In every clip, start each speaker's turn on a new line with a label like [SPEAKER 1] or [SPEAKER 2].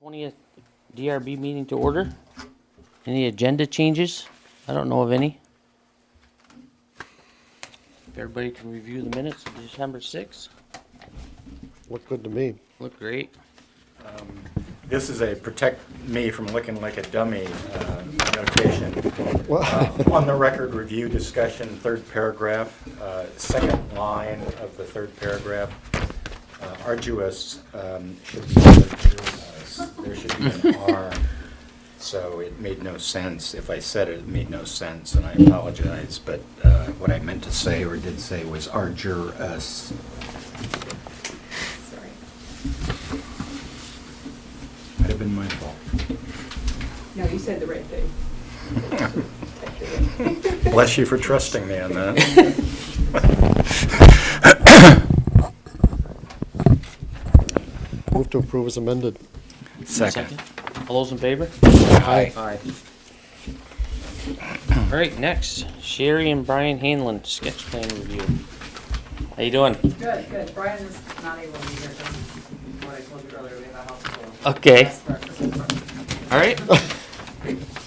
[SPEAKER 1] 20th DRB meeting to order. Any agenda changes? I don't know of any. If everybody can review the minutes of December 6th.
[SPEAKER 2] Looked good to me.
[SPEAKER 1] Look great.
[SPEAKER 3] This is a protect me from looking like a dummy notation. On the record review discussion, third paragraph, second line of the third paragraph, arduous should be arduous. There should be an R. So it made no sense. If I said it, it made no sense, and I apologize. But what I meant to say or did say was arduous. Might have been my fault.
[SPEAKER 4] No, you said the right thing.
[SPEAKER 3] Bless you for trusting me on that.
[SPEAKER 2] Move to approve as amended.
[SPEAKER 3] Second.
[SPEAKER 1] All those in favor?
[SPEAKER 2] Aye.
[SPEAKER 1] Aye. All right, next, Sheri and Brian Hanlon, sketch plan review. How you doing?
[SPEAKER 4] Good, good. Brian is not able to be here, so what I told you earlier, we have a house full.
[SPEAKER 1] Okay. All right.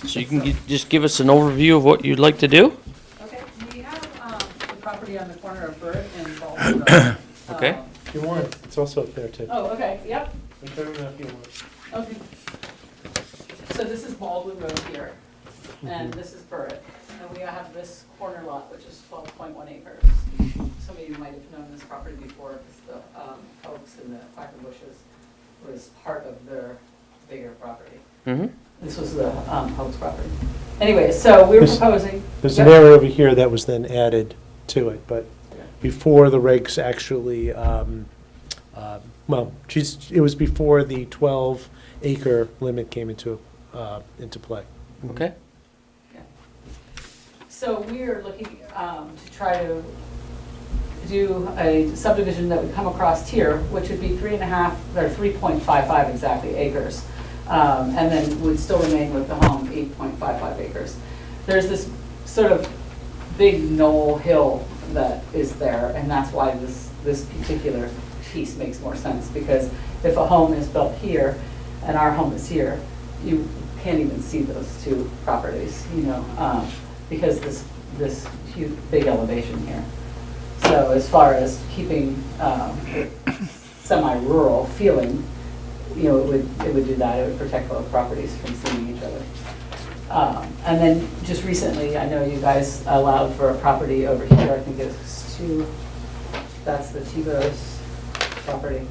[SPEAKER 1] So you can just give us an overview of what you'd like to do?
[SPEAKER 4] Okay, we have the property on the corner of Bird and Baldwin Road.
[SPEAKER 1] Okay.
[SPEAKER 5] If you want, it's also up there too.
[SPEAKER 4] Oh, okay, yep,
[SPEAKER 5] If you want.
[SPEAKER 4] okay. So this is Baldwin Road here, and this is Bird. And we have this corner lot, which is 12.1 acres. Some of you might have known this property before, because the oaks and the quackenbushes was part of their bigger property.
[SPEAKER 1] Mm-hmm.
[SPEAKER 4] This was the Hope's property. Anyway, so we're proposing.
[SPEAKER 5] There's
[SPEAKER 4] Yep.
[SPEAKER 5] an area over here that was then added to it, but before the regs actually, it was before the 12-acre limit came into play.
[SPEAKER 1] Okay.
[SPEAKER 4] So we are looking to try to do a subdivision that would come across here, which would be 3.5 or 3.55 exactly acres, and then would still remain with the home 8.55 acres. There's this sort of big knoll hill that is there, and that's why this particular piece makes more sense, because if a home is built here and our home is here, you can't even see those two properties, because this huge, big elevation here. So as far as keeping semi-rural feeling, it would do that. It would protect both properties from seeing each other. And then just recently, I know you guys allowed for a property over here. I think it's that's the Tebow's property.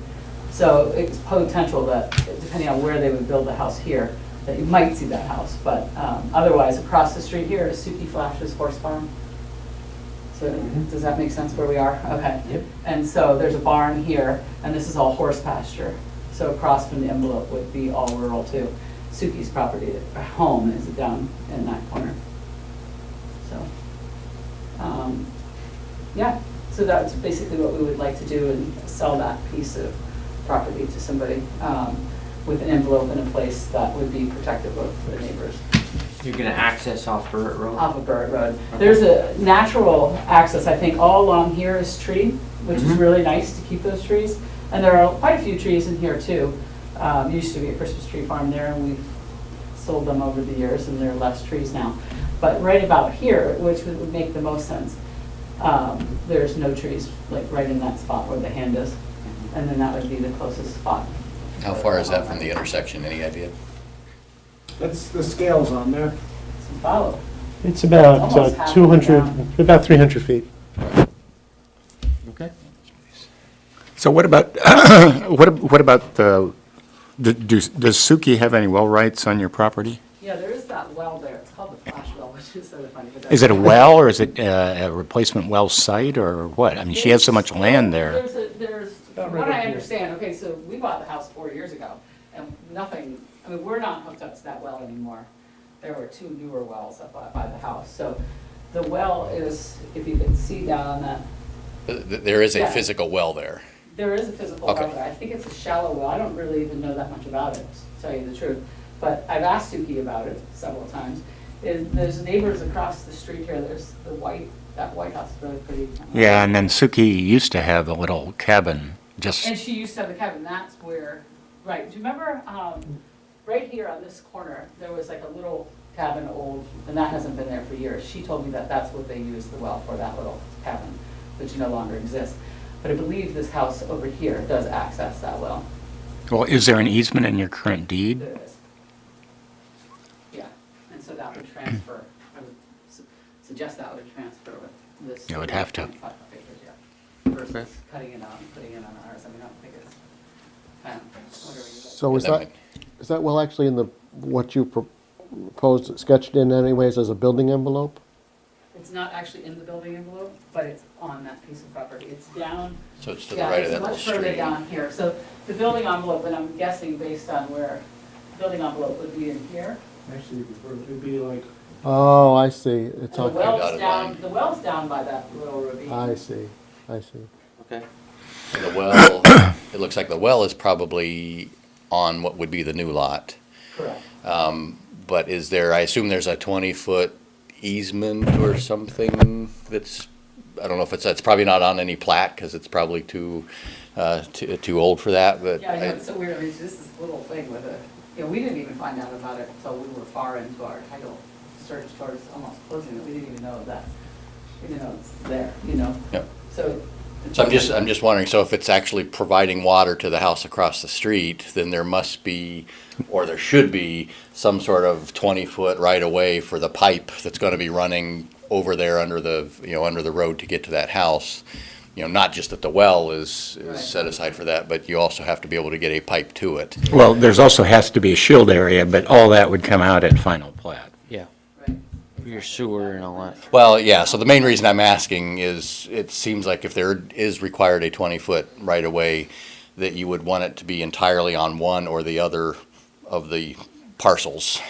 [SPEAKER 4] So it's potential that, depending on where they would build the house here, that you might see that house. But otherwise, across the street here is Suki Flash's horse farm. So does that make sense where we are? Okay.
[SPEAKER 1] Yep.
[SPEAKER 4] And so there's a barn here, and this is all horse pasture. So across from the envelope would be all rural too. Suki's property, home is down in that corner. So, yeah. So that's basically what we would like to do, and sell that piece of property to somebody with an envelope in a place that would be protective of the neighbors.
[SPEAKER 1] You're gonna access off Burritt Road?
[SPEAKER 4] Off of Bird Road. There's a natural access, I think, all along here is tree, which is really nice to keep those trees. And there are quite a few trees in here too. Used to be a Christmas tree farm there, and we've sold them over the years, and there are less trees now. But right about here, which would make the most sense, there's no trees, like right in that spot where the hand is. And then that would be the closest spot.
[SPEAKER 6] How far is that from the intersection? Any idea?
[SPEAKER 7] That's the scales on there.
[SPEAKER 4] So follow.
[SPEAKER 5] It's about
[SPEAKER 4] Almost halfway
[SPEAKER 5] 200,
[SPEAKER 4] down.
[SPEAKER 5] about 300 feet.
[SPEAKER 1] Okay.
[SPEAKER 3] So what about, does Suki have any well rights on your property?
[SPEAKER 4] Yeah, there is that well there. It's called the flash well, which is sort of funny. But
[SPEAKER 3] Is it a well, or is it a replacement well site, or what? I mean, she has so much land there.
[SPEAKER 4] There's,
[SPEAKER 5] About
[SPEAKER 4] from
[SPEAKER 5] right
[SPEAKER 4] what I
[SPEAKER 5] up here.
[SPEAKER 4] understand, okay, so we bought the house 4 years ago, and we're not hooked up to that well anymore. There were 2 newer wells up by the house. So the well is, if you can see down on that,
[SPEAKER 6] There is a
[SPEAKER 4] Yeah.
[SPEAKER 6] physical well there.
[SPEAKER 4] there is a physical
[SPEAKER 6] Okay.
[SPEAKER 4] well there. I think it's a shallow well. I don't really even know that much about it, to tell you the truth. But I've asked Suki about it several times. There's neighbors across the street here. There's that White House is really pretty.
[SPEAKER 3] Yeah, and then Suki used to have a little cabin just,
[SPEAKER 4] And she used to have a cabin. That's where, right. Do you remember right here on this corner, there was like a little cabin old, and that hasn't been there for years. She told me that that's what they used the well for, that little cabin, which no longer exists. But I believe this house over here does access that well.
[SPEAKER 3] Well, is there an easement in your current deed?
[SPEAKER 4] There is. Yeah, and so that would transfer, I would suggest that would transfer with this.
[SPEAKER 3] It would have to.
[SPEAKER 4] 25 acres, yeah, versus cutting it out and putting it on ours. I mean, I don't think it's, whatever you guys.
[SPEAKER 2] So is
[SPEAKER 6] That
[SPEAKER 2] that, is that well actually in the, what you proposed, sketched in anyways as a building envelope?
[SPEAKER 4] It's not actually in the building envelope, but it's on that piece of property. It's down.
[SPEAKER 6] So it's to the
[SPEAKER 4] Yeah,
[SPEAKER 6] right of that
[SPEAKER 4] it's
[SPEAKER 6] little
[SPEAKER 4] much further
[SPEAKER 6] stream.
[SPEAKER 4] down here. So the building envelope, and I'm guessing based on where, the building envelope would be in here.
[SPEAKER 7] Actually, it'd be like,
[SPEAKER 2] Oh, I see, it's
[SPEAKER 4] And the
[SPEAKER 2] on,
[SPEAKER 4] well's
[SPEAKER 6] Dotted
[SPEAKER 4] down,
[SPEAKER 6] line.
[SPEAKER 4] the well's down by that little ravine.
[SPEAKER 2] I see, I see.
[SPEAKER 1] Okay.
[SPEAKER 6] And the well, it looks like the well is probably on what would be the new lot.
[SPEAKER 4] Correct.
[SPEAKER 6] But is there, I assume there's a 20-foot easement or something that's, I don't know if it's probably not on any plat because it's probably too old for that, but.
[SPEAKER 4] Yeah, I know, it's so weird. It's just this little thing with a, you know, we didn't even find out about it until we were far into our title search towards almost closing it. We didn't even know that, we didn't know it's there, you know?
[SPEAKER 6] Yep.
[SPEAKER 4] So.
[SPEAKER 6] So I'm just wondering, so if it's actually providing water to the house across the street, then there must be, or there should be, some sort of 20-foot right-of-way for the pipe that's gonna be running over there under the, under the road to get to that house. You know, not just that the well is
[SPEAKER 4] Right.
[SPEAKER 6] set aside for that, but you also have to be able to get a pipe to it.
[SPEAKER 3] Well, there's also has to be a shield area, but all that would come out at final plat.
[SPEAKER 1] Yeah,
[SPEAKER 4] Right.
[SPEAKER 1] your sewer and all that.
[SPEAKER 6] Well, yeah, so the main reason I'm asking is, it seems like if there is required a 20-foot right-of-way, that you would want it to be entirely on one or the other of the parcels.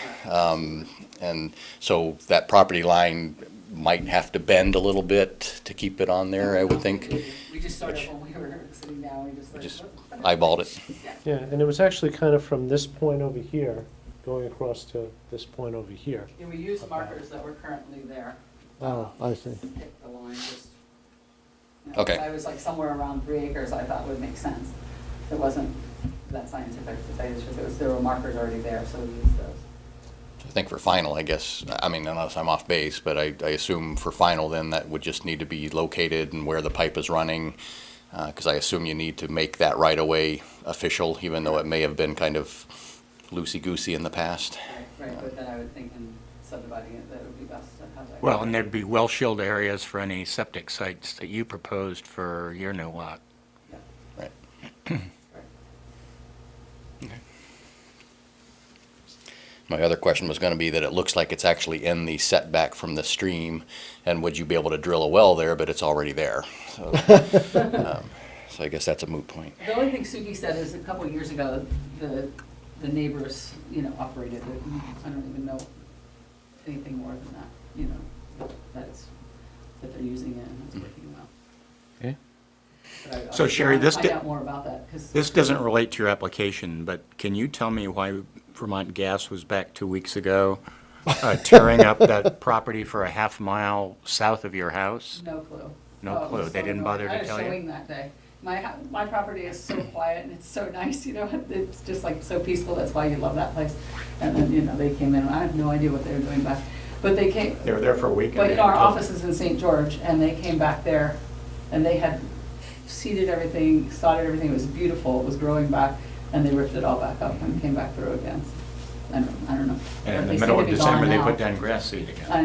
[SPEAKER 6] And so that property line might have to bend a little bit to keep it on there, I would think.
[SPEAKER 4] We just started when we were sitting down, we just like.
[SPEAKER 6] Just
[SPEAKER 4] what-
[SPEAKER 6] eyeballed it.
[SPEAKER 5] Yeah, and it was actually kind of from this point over here, going across to this point over here.
[SPEAKER 4] Yeah, we used markers that were currently there.
[SPEAKER 2] Oh, I see.
[SPEAKER 4] Pick the line, just.
[SPEAKER 6] Okay.
[SPEAKER 4] I was like somewhere around 3 acres, I thought would make sense. It wasn't that scientific to tell you the truth, there were markers already there, so we used those.
[SPEAKER 6] I think for final, I guess, I mean, unless I'm off base, but I assume for final, then that would just need to be located and where the pipe is running, because I assume you need to make that right-of-way official, even though it may have been kind of loosey-goosey in the past.
[SPEAKER 4] Right, but then I would think in subdividing it, that it would be best to have that.
[SPEAKER 3] Well, and there'd be well shield areas for any septic sites that you proposed for your new lot.
[SPEAKER 4] Yeah,
[SPEAKER 6] Right.
[SPEAKER 4] right.
[SPEAKER 6] My other question was gonna be that it looks like it's actually in the setback from the stream, and would you be able to drill a well there, but it's already there? So so I guess that's a moot point.
[SPEAKER 4] The only thing Suki said is a couple of years ago, the operated it. I don't even know anything more than that, that they're using it and it's working well.
[SPEAKER 1] Okay.
[SPEAKER 4] But I
[SPEAKER 3] So, Sheri,
[SPEAKER 4] wanna
[SPEAKER 3] this
[SPEAKER 4] find
[SPEAKER 3] di-
[SPEAKER 4] out more about that, because.
[SPEAKER 3] This doesn't relate to your application, but can you tell me why Vermont Gas was back 2 weeks ago tearing up that property for a half mile south of your house?
[SPEAKER 4] No clue.
[SPEAKER 3] No
[SPEAKER 4] Oh, it
[SPEAKER 3] clue.
[SPEAKER 4] was
[SPEAKER 3] They
[SPEAKER 4] so
[SPEAKER 3] didn't bother to
[SPEAKER 4] annoying.
[SPEAKER 3] tell
[SPEAKER 4] I was
[SPEAKER 3] you?
[SPEAKER 4] showing that day. My property is so quiet and it's so nice, it's just like so peaceful, that's why you love that place. And then, they came in, I have no idea what they were doing back, but they came,
[SPEAKER 3] They were there for a week. and
[SPEAKER 4] but
[SPEAKER 3] they
[SPEAKER 4] our
[SPEAKER 3] didn't tell-
[SPEAKER 4] office is in St. George, and they came back there, and they had seeded everything, sodded everything, it was beautiful, it was growing back, and they ripped it all back up and came back through again. I don't know.
[SPEAKER 3] And in
[SPEAKER 4] They
[SPEAKER 3] the
[SPEAKER 4] seem
[SPEAKER 3] middle
[SPEAKER 4] to
[SPEAKER 3] of
[SPEAKER 4] be
[SPEAKER 3] December,
[SPEAKER 4] gone
[SPEAKER 3] they
[SPEAKER 4] now.
[SPEAKER 3] put down grass seed again.
[SPEAKER 4] I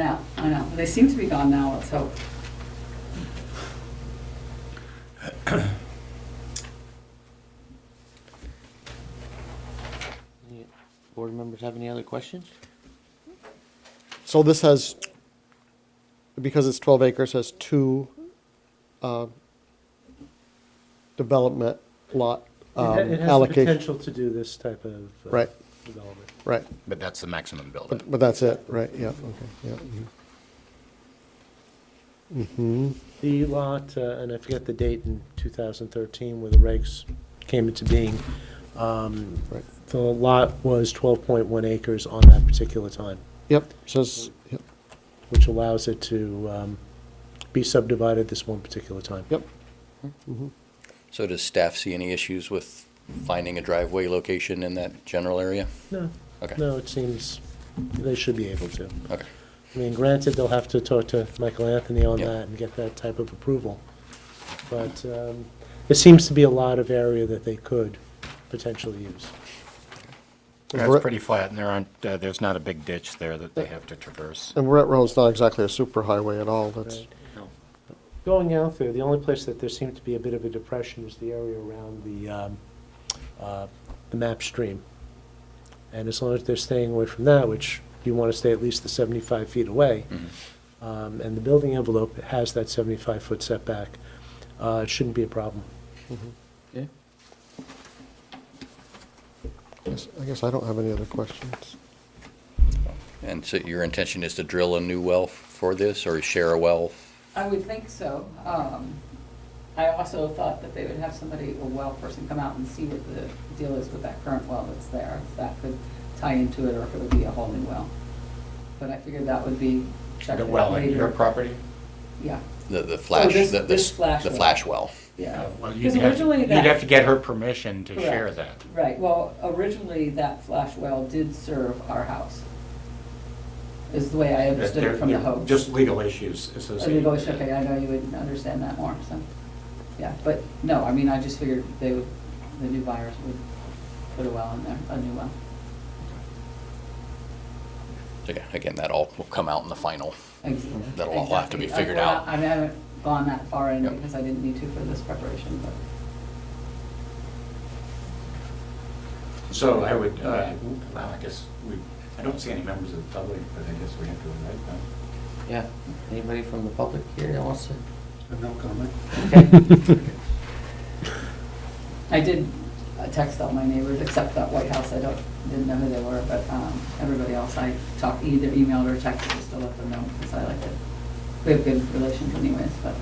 [SPEAKER 4] know, they seem to be gone now, let's hope.
[SPEAKER 1] Any board members have any other questions?
[SPEAKER 2] So this has, because it's 12 acres, has two development lot
[SPEAKER 5] It has the
[SPEAKER 2] allocation.
[SPEAKER 5] potential to do this type of
[SPEAKER 2] Right.
[SPEAKER 5] development.
[SPEAKER 2] Right,
[SPEAKER 3] But that's the maximum building.
[SPEAKER 2] but that's it, right, yeah, okay, yeah. Mm-hmm.
[SPEAKER 5] The lot, and I forget the date in 2013 where the regs came into being,
[SPEAKER 2] Right.
[SPEAKER 5] the lot was 12.1 acres on that particular time,
[SPEAKER 2] Yep, says, yep,
[SPEAKER 5] which allows it to be subdivided this one particular time.
[SPEAKER 2] yep.
[SPEAKER 6] So does staff see any issues with finding a driveway location in that general area?
[SPEAKER 5] No,
[SPEAKER 6] Okay.
[SPEAKER 5] no, it seems they should be able to.
[SPEAKER 6] Okay.
[SPEAKER 5] I mean, granted, they'll have to talk to Michael Anthony on
[SPEAKER 6] Yep.
[SPEAKER 5] that and get that type of approval. But there seems to be a lot of area that they could potentially use.
[SPEAKER 3] It's pretty flat, and there's not a big ditch there that they have to traverse.
[SPEAKER 2] And Brett Road's not exactly a super highway at all, that's,
[SPEAKER 5] Right.
[SPEAKER 1] No.
[SPEAKER 5] Going out there, the only place that there seemed to be a bit of a depression is the area around the map stream. And as long as they're staying away from that, which you want to stay at least the 75 feet away, and the building envelope has that 75-foot setback, it shouldn't be a problem.
[SPEAKER 1] Okay.
[SPEAKER 2] I guess I don't have any other questions.
[SPEAKER 6] And so your intention is to drill a new well for this, or share a well?
[SPEAKER 4] I would think so. I also thought that they would have somebody, a well person, come out and see what the deal is with that current well that's there, if that could tie into it, or if it would be a whole new well. But I figured that would be checked
[SPEAKER 3] The
[SPEAKER 4] out
[SPEAKER 3] well in
[SPEAKER 4] later.
[SPEAKER 3] your property?
[SPEAKER 4] Yeah,
[SPEAKER 6] The flash,
[SPEAKER 4] this flash
[SPEAKER 6] the
[SPEAKER 4] well.
[SPEAKER 6] flash well.
[SPEAKER 4] yeah.
[SPEAKER 3] Well,
[SPEAKER 4] Because originally
[SPEAKER 3] you'd
[SPEAKER 4] that.
[SPEAKER 3] have to get her permission to
[SPEAKER 4] Correct.
[SPEAKER 3] share that.
[SPEAKER 4] Right, well, originally that flash well did serve our house, is the way I understood it from the
[SPEAKER 3] They're
[SPEAKER 4] host.
[SPEAKER 3] Just legal issues
[SPEAKER 4] A
[SPEAKER 3] associated
[SPEAKER 4] legal
[SPEAKER 3] with
[SPEAKER 4] issue,
[SPEAKER 3] it.
[SPEAKER 4] okay, I know you would understand that more, so, yeah, but, no, I mean, I just figured they would, the new buyers would put a well in there, a new well.
[SPEAKER 6] So, yeah, again, that all will come out in the final. That'll all have to be
[SPEAKER 4] Exactly.
[SPEAKER 6] figured
[SPEAKER 4] Well,
[SPEAKER 6] out.
[SPEAKER 4] I mean, I haven't gone that far in
[SPEAKER 6] Yep.
[SPEAKER 4] because I didn't need to for this preparation, but.
[SPEAKER 3] So I would, well, I guess I don't see any members of the public, but I guess we have to invite them.
[SPEAKER 1] Yeah, anybody from the public here that wants to?
[SPEAKER 3] No comment.
[SPEAKER 1] Okay.
[SPEAKER 4] I did text all my neighbors, except that White House, didn't know who they were, but everybody else I talked, either emailed or texted just to let them know, because I like it. We have good relations anyways, but.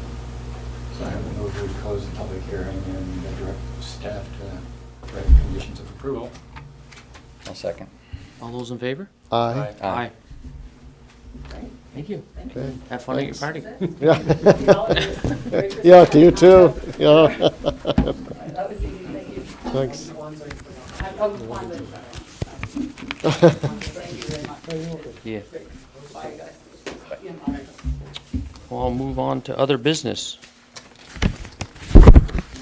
[SPEAKER 3] So I would move we close the public hearing and direct staff to write conditions of approval.
[SPEAKER 6] I'll second.
[SPEAKER 1] All those in favor?
[SPEAKER 2] Aye.
[SPEAKER 6] Aye.
[SPEAKER 4] Great.
[SPEAKER 1] Thank you.
[SPEAKER 4] Thank you.
[SPEAKER 2] Okay.
[SPEAKER 1] Have fun at your party.
[SPEAKER 4] That's it.
[SPEAKER 2] Yeah.
[SPEAKER 4] Happy holidays. Merry Christmas.
[SPEAKER 2] Yeah, to you too. Yeah.
[SPEAKER 4] That was easy, thank you.
[SPEAKER 2] Thanks.
[SPEAKER 4] Thank you very much.
[SPEAKER 1] Yeah.
[SPEAKER 4] Great. Bye, guys. Yeah,
[SPEAKER 1] Well, I'll move on to other business.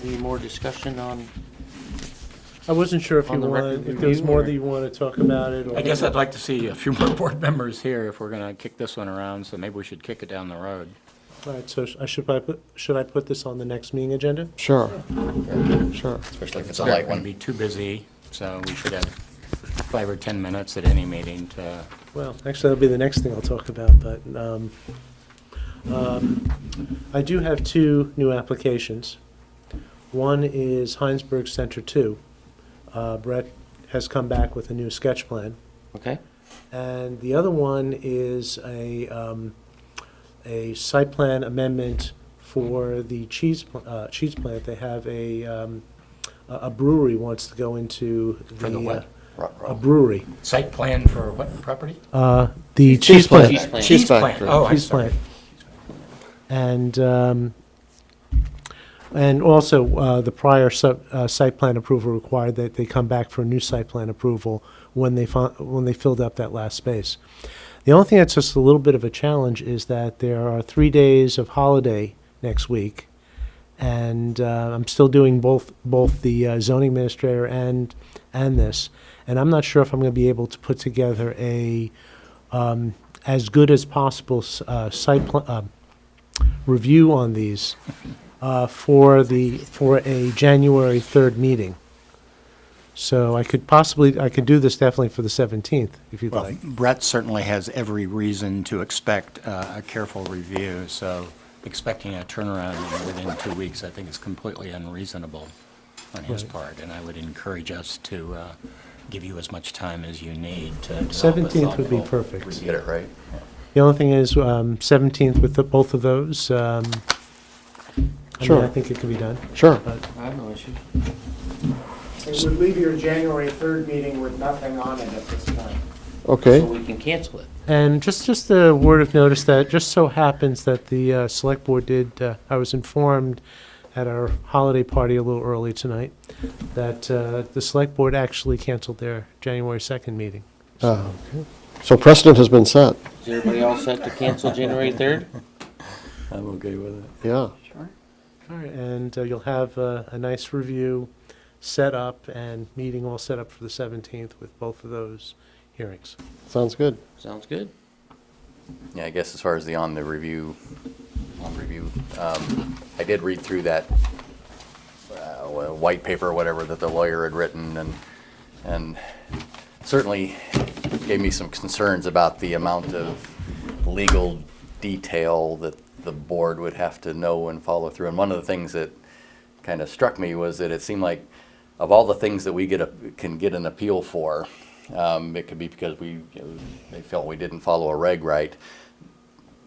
[SPEAKER 1] Any more discussion on,
[SPEAKER 5] I wasn't sure if
[SPEAKER 1] On
[SPEAKER 5] you
[SPEAKER 1] the record
[SPEAKER 5] wanted, if there was
[SPEAKER 1] review,
[SPEAKER 5] more
[SPEAKER 1] or-
[SPEAKER 5] that you want to talk about it, or.
[SPEAKER 3] I guess I'd like to see a few more board members here if we're going to kick this one around, so maybe we should kick it down the road.
[SPEAKER 5] Right, so should I put this on the next meeting agenda?
[SPEAKER 2] Sure, sure.
[SPEAKER 6] Especially if it's a
[SPEAKER 3] We're not
[SPEAKER 6] light
[SPEAKER 3] going to
[SPEAKER 6] one.
[SPEAKER 3] be too busy, so we should have 5 or 10 minutes at any meeting to,
[SPEAKER 5] Well, actually, that'll be the next thing I'll talk about, but I do have 2 new applications. One is Hinesburg Center 2. Brett has come back with a new sketch plan.
[SPEAKER 1] okay?
[SPEAKER 5] And the other one is a site plan amendment for the cheese plant. They have a brewery wants to go into the.
[SPEAKER 3] For the what?
[SPEAKER 5] A brewery.
[SPEAKER 3] site plan for what property?
[SPEAKER 5] The cheese plant.
[SPEAKER 1] Cheese plant.
[SPEAKER 2] Cheese
[SPEAKER 3] plant.
[SPEAKER 2] factory.
[SPEAKER 3] Oh, I'm
[SPEAKER 5] Cheese
[SPEAKER 3] sorry.
[SPEAKER 5] plant. And also, the prior site plan approval required that they come back for a new site plan approval when they filled up that last space. The only thing that's just a little bit of a challenge is that there are 3 days of holiday next week, and I'm still doing both the zoning administrator and this, and I'm not sure if I'm going to be able to put together a as good as possible site plan review on these for a January 3rd meeting. So I could do this definitely for the 17th, if you'd
[SPEAKER 3] Well,
[SPEAKER 5] like.
[SPEAKER 3] Brett certainly has every reason to expect a careful review, so expecting a turnaround within 2 weeks, I think is completely unreasonable on his
[SPEAKER 5] Right.
[SPEAKER 3] part, and I would encourage us to give you as much time as you need to develop a
[SPEAKER 5] 17th would be
[SPEAKER 3] thoughtful
[SPEAKER 5] perfect.
[SPEAKER 3] review.
[SPEAKER 6] Get it right?
[SPEAKER 5] The only thing is, 17th with both of those, I
[SPEAKER 2] Sure.
[SPEAKER 5] think it can be done.
[SPEAKER 2] Sure.
[SPEAKER 5] But
[SPEAKER 1] I have no issue.
[SPEAKER 8] It would leave your January 3rd meeting with nothing on it at this point.
[SPEAKER 2] Okay,
[SPEAKER 1] So we can cancel it.
[SPEAKER 5] And just a word of notice that just so happens that the select board I was informed at our holiday party a little early tonight that the select board actually canceled their January 2nd meeting.
[SPEAKER 2] Okay. So precedent has been set.
[SPEAKER 1] Is everybody all set to cancel January 3rd?
[SPEAKER 6] I'm okay with it.
[SPEAKER 2] Yeah.
[SPEAKER 4] Sure.
[SPEAKER 5] All right, and you'll have a nice review set up and meeting all set up for the 17th with both of those hearings.
[SPEAKER 2] Sounds good.
[SPEAKER 1] Sounds good.
[SPEAKER 6] Yeah, I guess as far as the on review, I did read through that white paper or whatever that the lawyer had written, and certainly gave me some concerns about the amount of legal detail that the board would have to know and follow through. And one of the things that kind of struck me was that it seemed like of all the things that we can get an appeal for, it could be because they felt we didn't follow a reg right.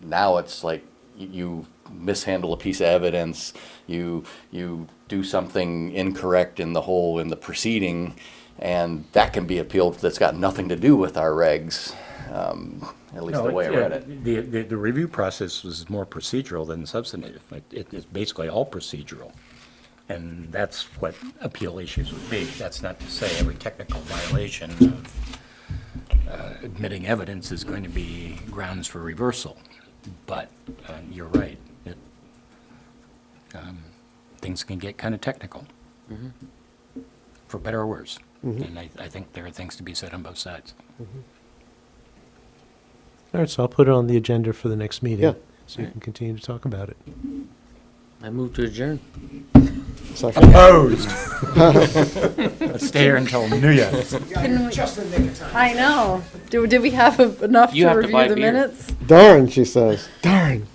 [SPEAKER 6] Now it's like you mishandle a piece of evidence, you do something incorrect in the proceeding, and that can be appealed. That's got nothing to do with our regs, at least the way I read it.
[SPEAKER 3] The review process was more procedural than substantive. It's basically all procedural. And that's what appeal issues would be. That's not to say every technical violation of admitting evidence is going to be grounds for reversal. But you're right. Things can get kind of technical, for better or worse. And I think there are things to be said on both sides.
[SPEAKER 5] All right, so I'll put it on the agenda for the next meeting.
[SPEAKER 2] Yeah.
[SPEAKER 5] So you can continue to talk about it.
[SPEAKER 1] I move to adjourn.
[SPEAKER 2] Second.
[SPEAKER 3] Opposed. Let's stay here until New Year's.
[SPEAKER 8] Just in the nick of time.
[SPEAKER 9] I know. Did we have enough
[SPEAKER 1] You
[SPEAKER 9] to
[SPEAKER 1] have to
[SPEAKER 9] review
[SPEAKER 1] buy
[SPEAKER 9] the
[SPEAKER 1] beer.
[SPEAKER 9] minutes?
[SPEAKER 2] Darn, she says. Darn.